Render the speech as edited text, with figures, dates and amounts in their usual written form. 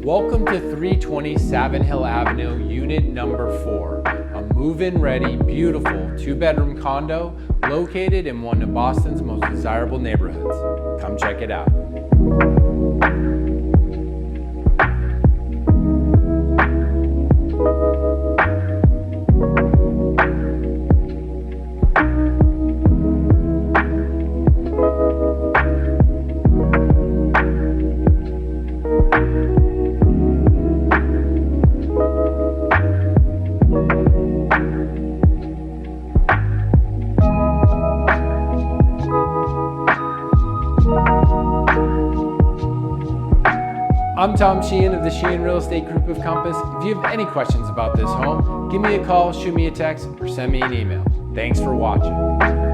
Welcome to 320 Savin Hill Avenue, unit number 4, a move-in ready, beautiful 2-bedroom condo located in one of Boston's most desirable neighborhoods. Come check it out. I'm Tom Sheehan of the Sheehan Real Estate Group of Compass. If you have any questions about this home, give me a call, shoot me a text, or send me an email. Thanks for watching.